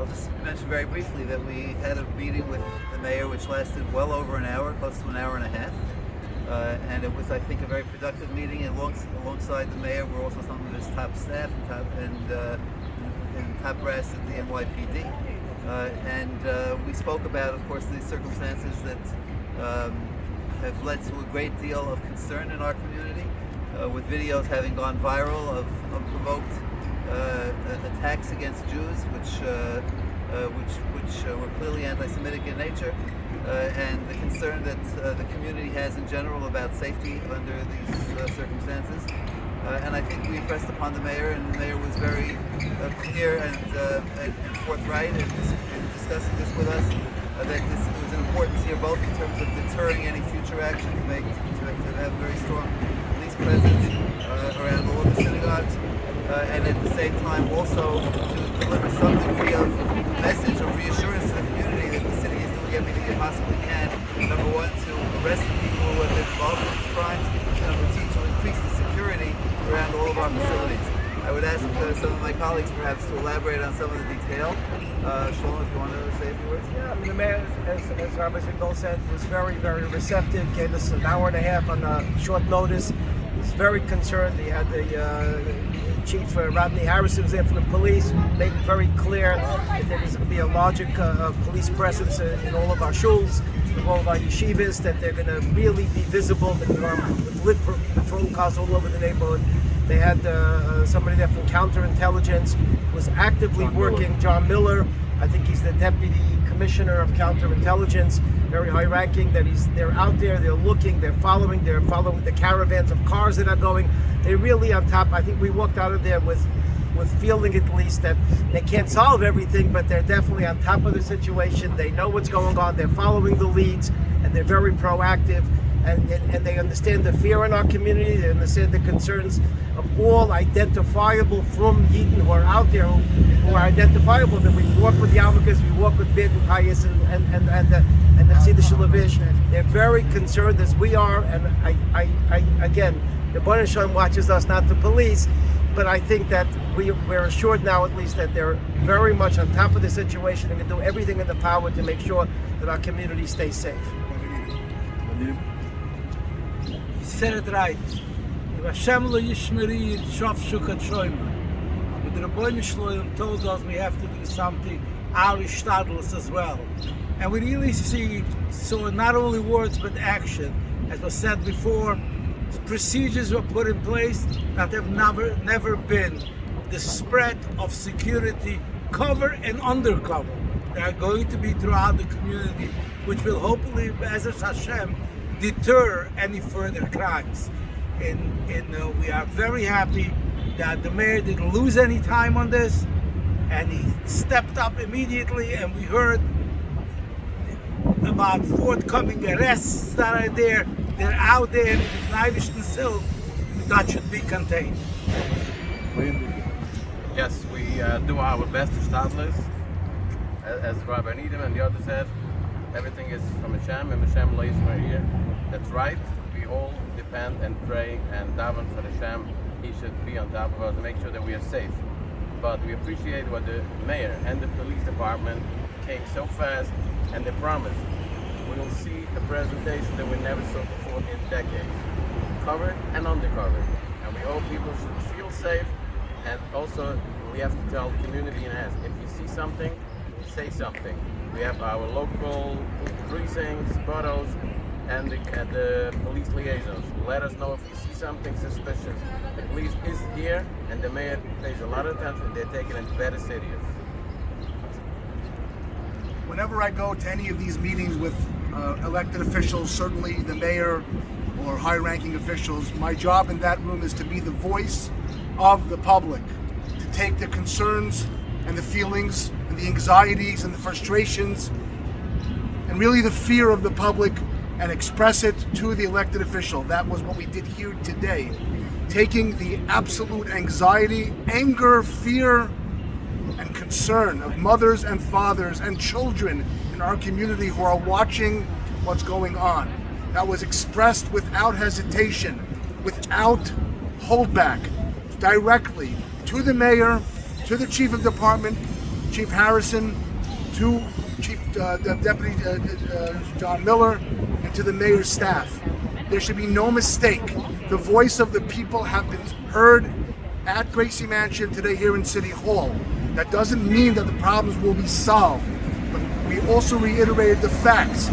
I'll just mention very briefly that we had a meeting with the mayor which lasted well over an hour, close to an hour and a half. And it was, I think, a very productive meeting. And alongside the mayor were also some of his top staff and top brass at the NYPD. And we spoke about, of course, the circumstances that have led to a great deal of concern in our community, with videos having gone viral of unprovoked attacks against Jews, which were clearly anti-Semitic in nature, and the concern that the community has in general about safety under these circumstances. And I think we impressed upon the mayor, and the mayor was very clear and forthright in discussing this with us, that this was important here, both in terms of deterring any future action, to have a very strong police presence around all of the synagogues, and at the same time also to deliver some degree of message or reassurance to the community that the city is doing everything it possibly can, number one, to arrest the people who have been involved in these crimes, and number two, to increase the security around all of our facilities. I would ask some of my colleagues perhaps to elaborate on some of the detail. Shlomo, if you want to say a few words. Yeah, I mean, the mayor, as Rabbi Ziegel said, was very, very receptive, gave us an hour and a half on short notice. He was very concerned. He had the Chief Rodney Harrison was there from the police, made it very clear that there was going to be a larger police presence in all of our shuls, in all of our yeshivas, that they're going to really be visible, with lit patrol cars all over the neighborhood. They had somebody there from counterintelligence, was actively working, John Miller. I think he's the deputy commissioner of counterintelligence, very high ranking, they're out there, they're looking, they're following the caravans of cars that are going. They're really on top. I think we walked out of there with feeling at least that they can't solve everything, but they're definitely on top of the situation. They know what's going on, they're following the leads, and they're very proactive. And they understand the fear in our community, they understand the concerns of all identifiable from Yidden who are out there, who are identifiable, that we walk with the Almakas, we walk with Bid and Pius and the Tzida Shalavish. They're very concerned as we are, and I again, the Baruch Hashem watches us, not the police, but I think that we're assured now at least that they're very much on top of the situation and can do everything in their power to make sure that our community stays safe. Said it right. If Hashem lo yishmeri yishof shukat shoyma. But the Rebbeinu Shloim told us we have to do something, our ishtadlus as well. And we really saw not only words but action. As was said before, procedures were put in place that have never been. The spread of security, cover and undercover, that are going to be throughout the community, which will hopefully, Be'ezus Hashem, deter any further crimes. And we are very happy that the mayor didn't lose any time on this, and he stepped up immediately, and we heard about forthcoming arrests that are there. They're out there in Neivish and Sil. That should be contained. Yes, we do our best to start this. As Rabbi Needham and the others said, everything is from Hashem, and Hashem lays right here. That's right. We all depend and pray and daven for Hashem. He should be on top of us to make sure that we are safe. But we appreciate what the mayor and the police department came so fast, and they promised we will see a presentation that we never saw before in decades, covered and undercover. And we hope people should feel safe. And also, we have to tell the community in us, if you see something, say something. We have our local precincts, boroughs, and the police liaisons. Let us know if you see something suspicious. The police is here, and the mayor pays a lot of attention. They're taking it very serious. Whenever I go to any of these meetings with elected officials, certainly the mayor or high-ranking officials, my job in that room is to be the voice of the public, to take the concerns and the feelings and the anxieties and the frustrations and really the fear of the public and express it to the elected official. That was what we did here today, taking the absolute anxiety, anger, fear, and concern of mothers and fathers and children in our community who are watching what's going on. That was expressed without hesitation, without holdback, directly to the mayor, to the chief of department, Chief Harrison, to Chief Deputy John Miller, and to the mayor's staff. There should be no mistake. The voice of the people have been heard at Gracie Mansion today here in City Hall. That doesn't mean that the problems will be solved, but we also reiterated the facts.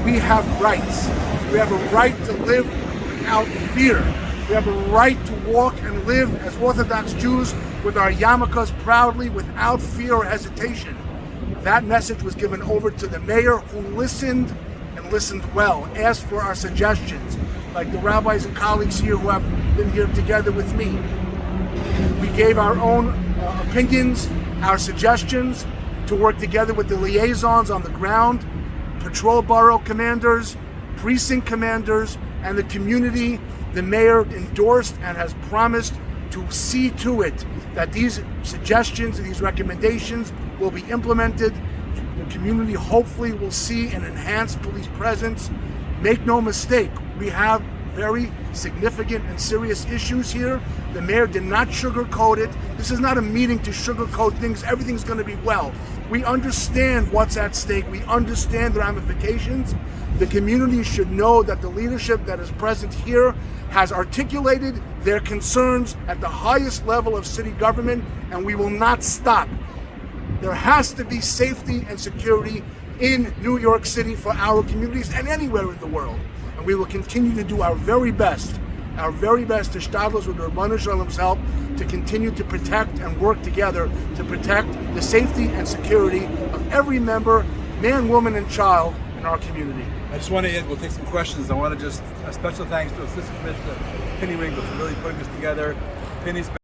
We have rights. We have a right to live without fear. We have a right to walk and live as Orthodox Jews with our yarmulkes proudly, without fear or hesitation. That message was given over to the mayor, who listened and listened well, asked for our suggestions, like the rabbis and colleagues here who have been here together with me. We gave our own opinions, our suggestions, to work together with the liaisons on the ground, patrol borough commanders, precinct commanders, and the community. The mayor endorsed and has promised to see to it that these suggestions and these recommendations will be implemented. The community hopefully will see an enhanced police presence. Make no mistake, we have very significant and serious issues here. The mayor did not sugarcoat it. This is not a meeting to sugarcoat things. Everything's going to be well. We understand what's at stake. We understand the ramifications. The community should know that the leadership that is present here has articulated their concerns at the highest level of city government, and we will not stop. There has to be safety and security in New York City for our communities and anywhere in the world. And we will continue to do our very best to Shtadlos with Rabbanu Shalom's help, to continue to protect and work together to protect the safety and security of every member, man, woman, and child in our community. I just want to end, we'll take some questions. I want to just, a special thanks to Assistant Commissioner Penny Ringo for really putting this together. Penny's